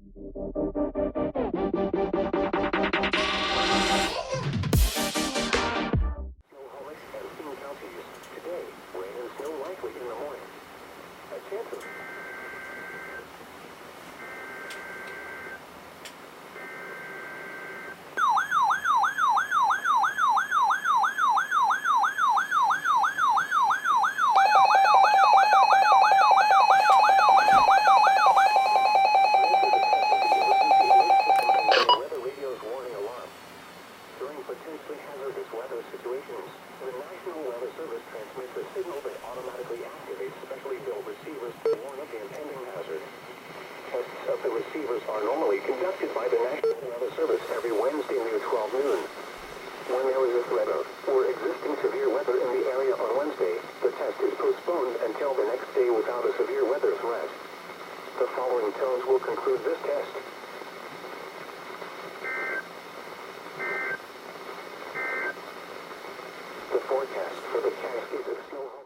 Today, rain and snow likely in the morning. A chance of potentially hazardous weather situations. The National Weather Service transmits a signal that automatically activates specially built receivers to warn of the impending hazard. Tests of the receivers are normally conducted by the National Weather Service every Wednesday near 12 noon. When there is a threat of or existing severe weather in the area on Wednesday, the test is postponed until the next day without a severe weather threat. The following tones will conclude this test. The forecast for the Cascades of snow.